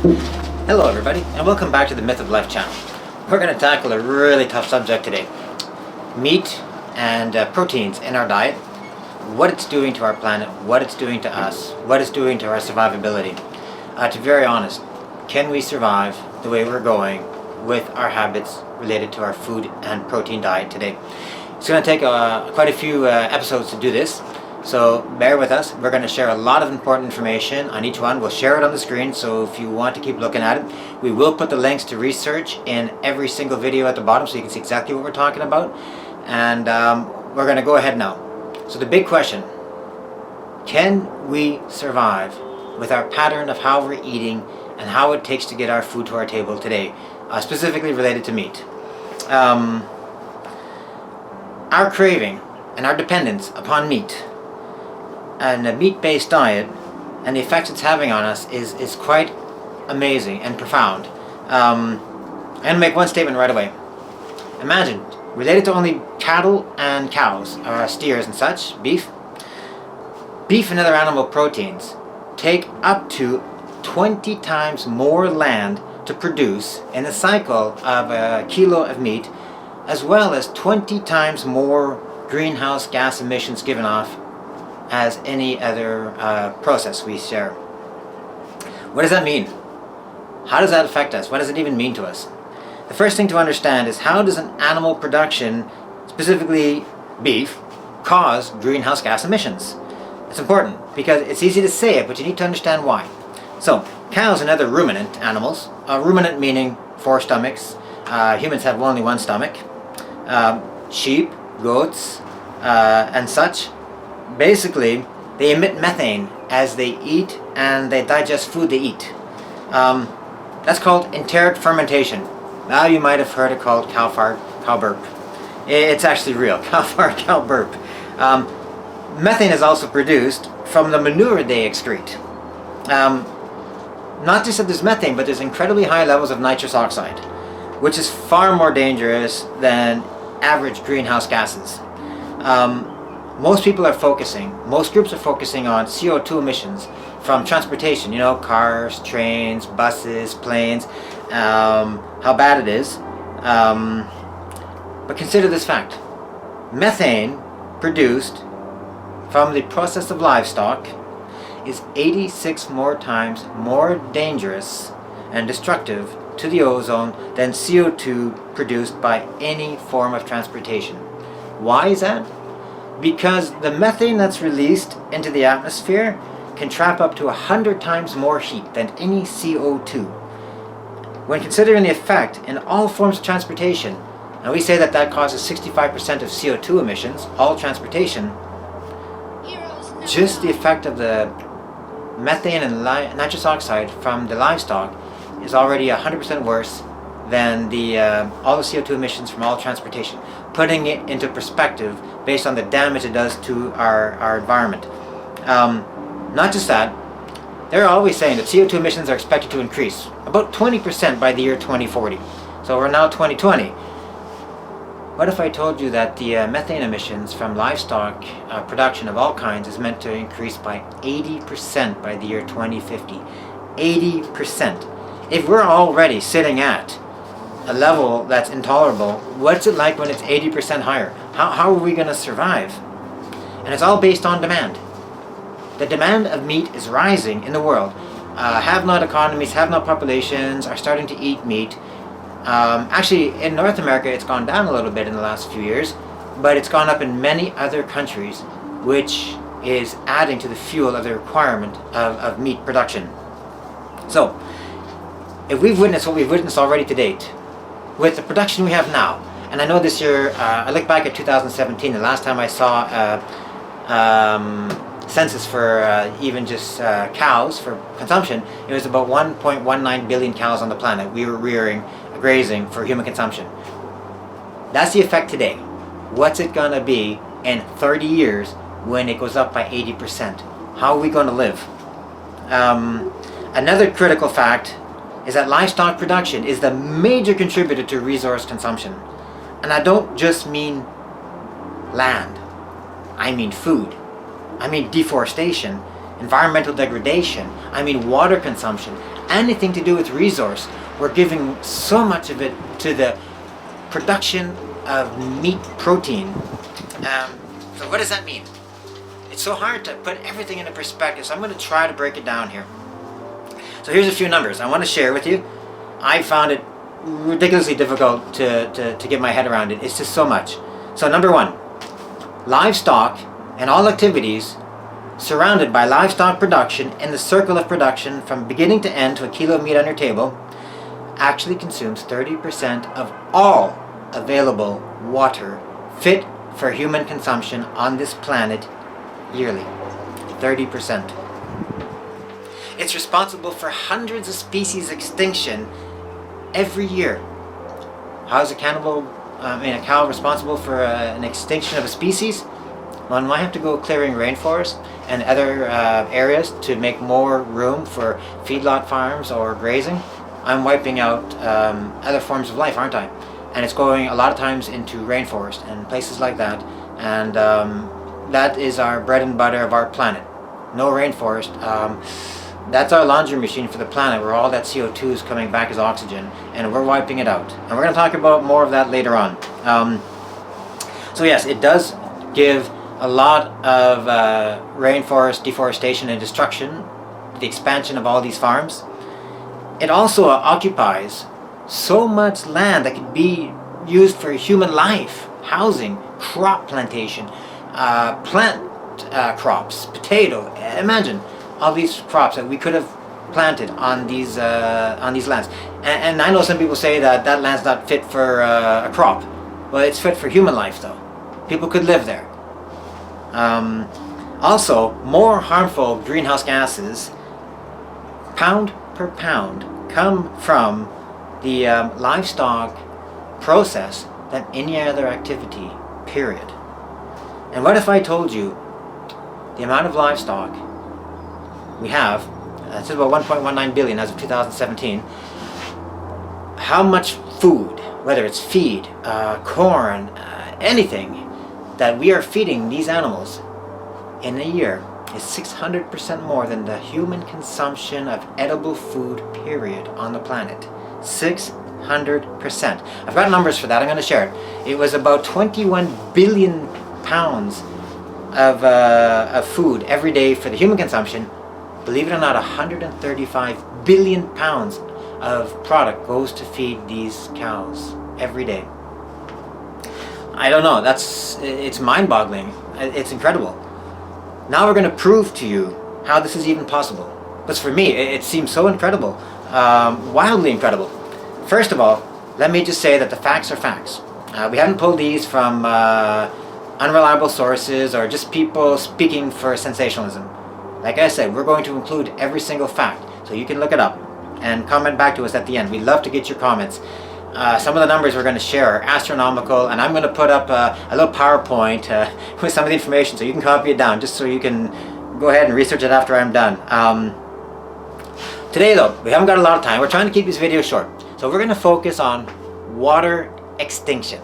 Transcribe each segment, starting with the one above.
Hello everybody, and welcome back to the Myth of Life channel. We're going to tackle a really tough subject today. Meat and proteins in our diet, what it's doing to our planet, what it's doing to us, what it's doing to our survivability. To be very honest, can we survive the way we're going with our habits related to our food and protein diet today? It's going to take quite a few episodes to do this, so bear with us. We're going to share a lot of important information on each one. We'll share it on the screen, so if you want to keep looking at it, we will put the links to research in every single video at the bottom so you can see exactly what we're talking about. And we're going to go ahead now. So the big question, can we survive with our pattern of how we're eating and how it takes to get our food to our table today, specifically related to meat? Our craving and our dependence upon meat and a meat-based diet and the effects it's having on us is quite amazing and profound. I'm going to make one statement right away. Imagine, related to only cattle and cows, steers and such, beef and other animal proteins take up to 20 times more land to produce in the cycle of a kilo of meat, as well as 20 times more greenhouse gas emissions given off as any other process we share. What does that mean? How does that affect us? What does it even mean to us? The first thing to understand is, how does an animal production, specifically beef, cause greenhouse gas emissions? It's important because it's easy to say it, but you need to understand why. So, cows and other ruminant animals, ruminant meaning 4 stomachs, humans have only 1 stomach, sheep, goats, and such, basically they emit methane as they eat and they digest food they eat. That's called enteric fermentation. Now you might have heard it called cow fart, cow burp. It's actually real, cow fart, cow burp. Methane is also produced from the manure they excrete. Not just that there's methane, but there's incredibly high levels of nitrous oxide, which is far more dangerous than average greenhouse gases. Most groups are focusing on CO2 emissions from transportation, cars, trains, buses, planes, how bad it is. But consider this fact. Methane produced from the process of livestock is 86 more times more dangerous and destructive to the ozone than CO2 produced by any form of transportation. Why is that? Because the methane that's released into the atmosphere can trap up to 100 times more heat than any CO2. When considering the effect in all forms of transportation, and we say that causes 65% of CO2 emissions, all transportation, just the effect of the methane and nitrous oxide from the livestock is already 100% worse than all the CO2 emissions from all transportation, putting it into perspective based on the damage it does to our environment. Not just that, they're always saying that CO2 emissions are expected to increase about 20% by the year 2040. So we're now 2020. What if I told you that the methane emissions from livestock production of all kinds is meant to increase by 80% by the year 2050? 80%. If we're already sitting at a level that's intolerable, what's it like when it's 80% higher? How are we going to survive? And it's all based on demand. The demand of meat is rising in the world. Have-not economies, have-not populations are starting to eat meat. Actually, in North America, it's gone down a little bit in the last few years, but it's gone up in many other countries, which is adding to the fuel of the requirement of meat production. So, if we've witnessed what we've witnessed already to date, with the production we have now, and I know this year, I look back at 2017, the last time I saw census for even just cows for consumption, it was about 1.19 billion cows on the planet we were rearing, grazing for human consumption. That's the effect today. What's it gonna be in 30 years when it goes up by 80%? How are we gonna live? Another critical fact is that livestock production is the major contributor to resource consumption. And I don't just mean land. I mean food. I mean deforestation, environmental degradation. I mean water consumption, anything to do with resource, we're giving so much of it to the production of meat protein. So what does that mean? It's so hard to put everything into perspective, so I'm going to try to break it down here. So here's a few numbers I want to share with you. I found it ridiculously difficult to get my head around it. It's just so much. So number one, livestock and all activities surrounded by livestock production in the circle of production from beginning to end to a kilo of meat on your table actually consumes 30% of all available water fit for human consumption on this planet yearly. 30%. It's responsible for hundreds of species extinction every year. How is a cow responsible for an extinction of a species? Well, I have to go clearing rainforest and other areas to make more room for feedlot farms or grazing. I'm wiping out other forms of life, aren't I? And it's going a lot of times into rainforest and places like that. And that is our bread and butter of our planet. No rainforest. That's our laundry machine for the planet, where all that CO2 is coming back as oxygen, and we're wiping it out. And we're going to talk about more of that later on. So yes, it does give a lot of rainforest deforestation and destruction, the expansion of all these farms. It also occupies so much land that could be used for human life, housing, crop plantation, plant crops, potato. Imagine all these crops that we could have planted on these lands. And I know some people say that land's not fit for a crop. Well, it's fit for human life though. People could live there. Also, more harmful greenhouse gases, pound per pound, come from the livestock process than any other activity, period. And what if I told you the amount of livestock we have, it's about 1.19 billion as of 2017, how much food, whether it's feed, corn, anything that we are feeding these animals in a year is 600% more than the human consumption of edible food, period, on the planet. 600%. I've got numbers for that, I'm going to share it. It was about 21 billion pounds of food every day for the human consumption. Believe it or not, 135 billion pounds of product goes to feed these cows every day. I don't know, it's mind-boggling. It's incredible. Now we're going to prove to you how this is even possible. Because for me, it seems so incredible, wildly incredible. First of all, let me just say that the facts are facts. We haven't pulled these from unreliable sources or just people speaking for sensationalism. Like I said, we're going to include every single fact, so you can look it up and comment back to us at the end. We'd love to get your comments. Some of the numbers we're going to share are astronomical, and I'm going to put up a little PowerPoint with some of the information so you can copy it down, just so you can go ahead and research it after I'm done. Today though, we haven't got a lot of time. We're trying to keep this video short. So we're going to focus on water extinction.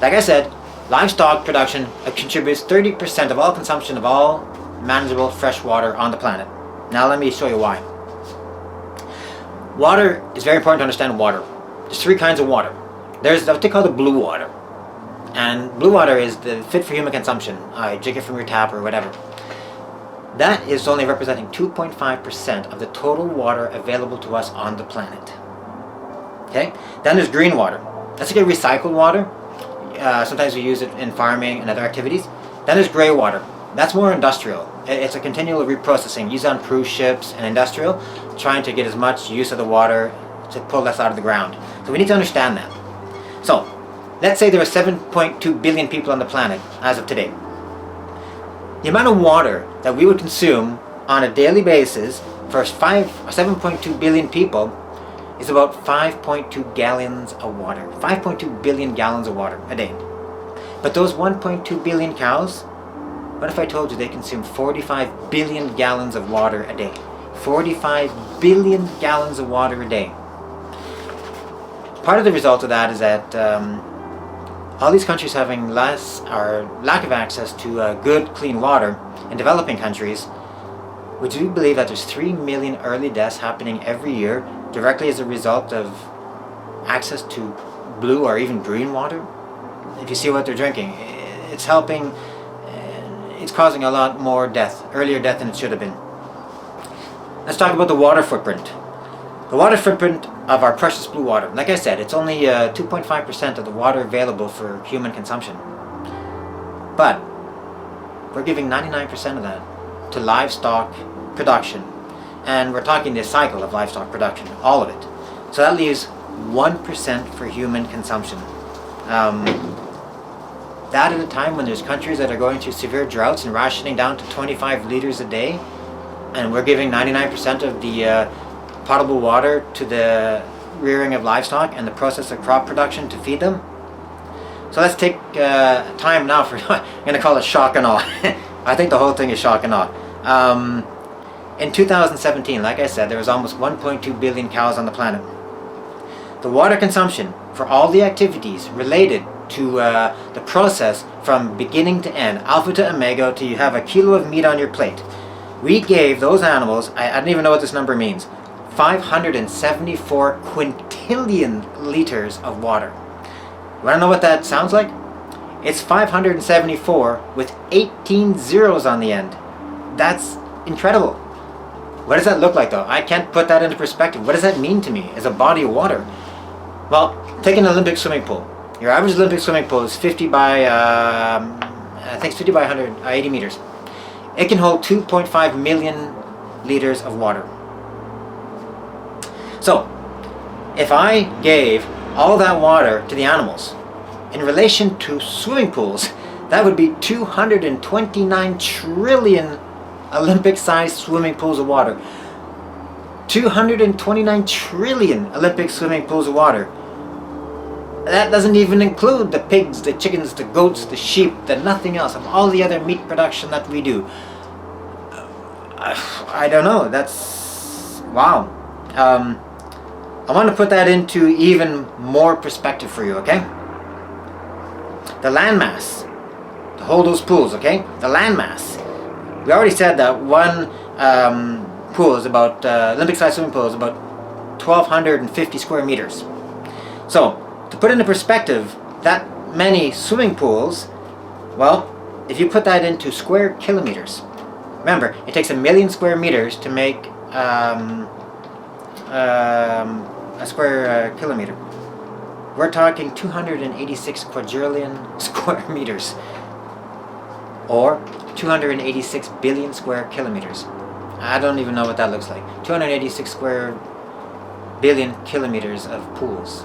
Like I said, livestock production contributes 30% of all consumption of all manageable fresh water on the planet. Now let me show you why. Water is very important to understand water. There's three kinds of water. There's what they call the blue water. And blue water is the fit for human consumption. Drink it from your tap or whatever. That is only representing 2.5% of the total water available to us on the planet. Okay? Then there's green water. That's like recycled water. Sometimes we use it in farming and other activities. Then there's gray water. That's more industrial. It's a continual reprocessing used on cruise ships and industrial, trying to get as much use of the water to pull less out of the ground. So we need to understand that. So, let's say there are 7.2 billion people on the planet as of today. The amount of water that we would consume on a daily basis for 7.2 billion people is about 5.2 gallons of water. 5.2 billion gallons of water a day. But those 1.2 billion cows, what if I told you they consume 45 billion gallons of water a day? 45 billion gallons of water a day. Part of the result of that is that all these countries having less or lack of access to good, clean water in developing countries, Would you believe that there's 3 million early deaths happening every year directly as a result of access to blue or even green water? If you see what they're drinking, it's helping, it's causing a lot more death, earlier death than it should have been. Let's talk about the water footprint. The water footprint of our precious blue water. Like I said, it's only 2.5% of the water available for human consumption. But we're giving 99% of that to livestock production. And we're talking the cycle of livestock production, all of it. So that leaves 1% for human consumption. That at a time when there's countries that are going through severe droughts and rationing down to 25 liters a day, and we're giving 99% of the potable water to the rearing of livestock and the process of crop production to feed them. So let's take time now for, I'm going to call it shock and awe. I think the whole thing is shock and awe. In 2017, like I said, there was almost 1.2 billion cows on the planet. The water consumption for all the activities related to the process from beginning to end, alpha to omega, till you have a kilo of meat on your plate, we gave those animals, I don't even know what this number means, 574 quintillion liters of water. You want to know what that sounds like? It's 574 with 18 zeros on the end. That's incredible. What does that look like though? I can't put that into perspective. What does that mean to me as a body of water? Well, take an Olympic swimming pool. Your average Olympic swimming pool is 50 by, I think it's 50 by 180 meters. It can hold 2.5 million liters of water. So, if I gave all that water to the animals, in relation to swimming pools, that would be 229 trillion Olympic-sized swimming pools of water. 229 trillion Olympic swimming pools of water. That doesn't even include the pigs, the chickens, the goats, the sheep, the nothing else, of all the other meat production that we do. I don't know, that's, wow. I want to put that into even more perspective for you, okay? The landmass to hold those pools, okay? The landmass. We already said that one pool is about, Olympic-sized swimming pool is about 1,250 square meters. So, to put into perspective, that many swimming pools, well, if you put that into square kilometers, remember, it takes 1 million square meters to make a square kilometer. We're talking 286 quadrillion square meters, or 286 billion square kilometers. I don't even know what that looks like. 286 square billion kilometers of pools.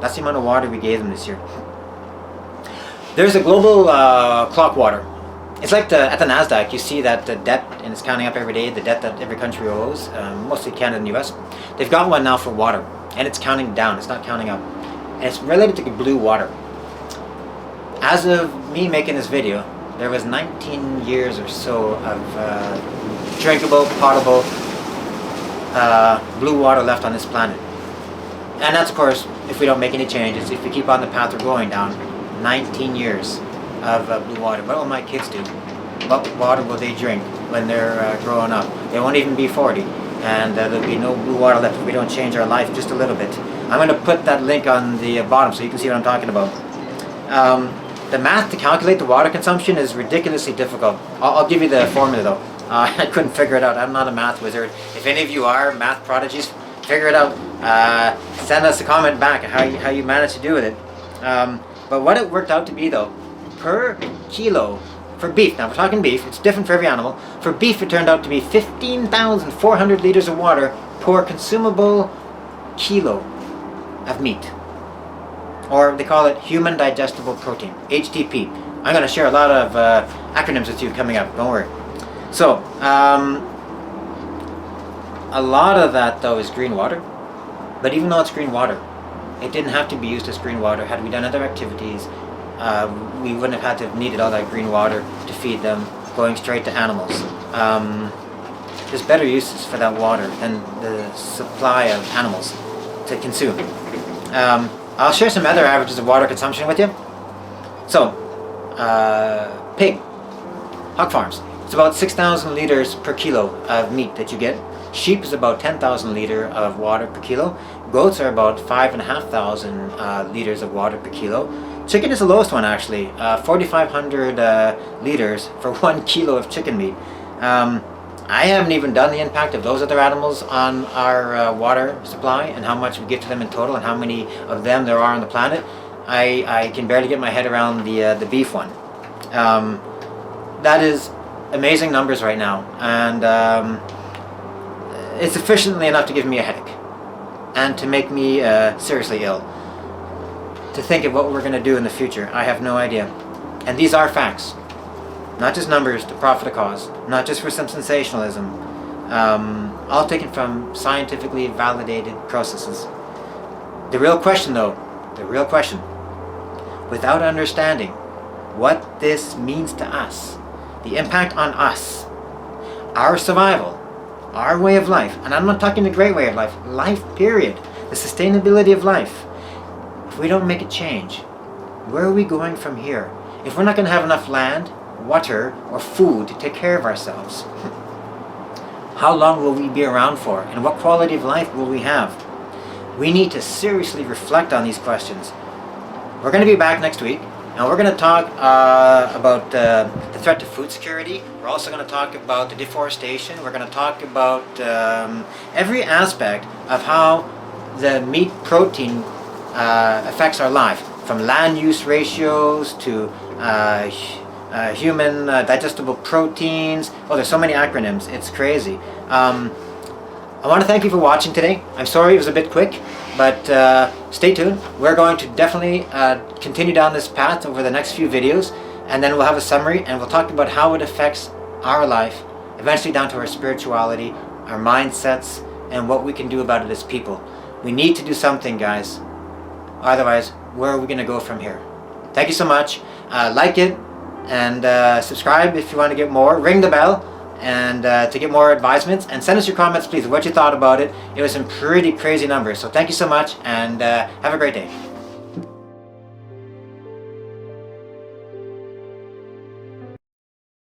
That's the amount of water we gave them this year. There's a global clock water. It's like at the NASDAQ, you see that the debt, and it's counting up every day, the debt that every country owes, mostly Canada and the US. They've got one now for water, and it's counting down, it's not counting up. And it's related to blue water. As of me making this video, there was 19 years or so of drinkable, potable blue water left on this planet. And that's, of course, if we don't make any changes, if we keep on the path we're going down. 19 years of blue water. What will my kids do? What water will they drink when they're growing up? They won't even be 40, and there'll be no blue water left if we don't change our life just a little bit. I'm going to put that link on the bottom so you can see what I'm talking about. The math to calculate the water consumption is ridiculously difficult. I'll give you the formula though. I couldn't figure it out. I'm not a math wizard. If any of you are math prodigies, figure it out. Send us a comment back on how you managed to do with it. But what it worked out to be though, per kilo for beef, now we're talking beef, it's different for every animal. For beef it turned out to be 15,400 liters of water per consumable kilo of meat. Or they call it human digestible protein, HDP. I'm going to share a lot of acronyms with you coming up, don't worry. So, a lot of that though is green water. But even though it's green water, it didn't have to be used as green water. Had we done other activities, we wouldn't have had to have needed all that green water to feed them, going straight to animals. There's better uses for that water than the supply of animals to consume. I'll share some other averages of water consumption with you. So, pig, hog farms. It's about 6,000 liters per kilo of meat that you get. Sheep is about 10,000 liters of water per kilo. Goats are about 5,500 liters of water per kilo. Chicken is the lowest one actually, 4,500 liters for 1 kilo of chicken meat. I haven't even done the impact of those other animals on our water supply and how much we give to them in total and how many of them there are on the planet. I can barely get my head around the beef one. That is amazing numbers right now, and it's sufficiently enough to give me a headache and to make me seriously ill. To think of what we're going to do in the future, I have no idea. And these are facts, not just numbers to profit a cause, not just for some sensationalism, all taken from scientifically validated processes. The real question though, without understanding what this means to us, the impact on us, our survival, our way of life, and I'm not talking the great way of life, life period, the sustainability of life. If we don't make a change, where are we going from here? If we're not going to have enough land, water, or food to take care of ourselves, how long will we be around for? And what quality of life will we have? We need to seriously reflect on these questions. We're going to be back next week, and we're going to talk about the threat to food security. We're also going to talk about the deforestation. We're going to talk about every aspect of how the meat protein affects our life, from land use ratios to human digestible proteins. Oh, there's so many acronyms, it's crazy. I want to thank you for watching today. I'm sorry it was a bit quick, but stay tuned. We're going to definitely continue down this path over the next few videos, and then we'll have a summary and we'll talk about how it affects our life, eventually down to our spirituality, our mindsets, and what we can do about it as people. We need to do something, guys. Otherwise, where are we going to go from here? Thank you so much. Like it and subscribe if you want to get more. Ring the bell and to get more advisements, and send us your comments please, what you thought about it. It was some pretty crazy numbers. So thank you so much, and have a great day.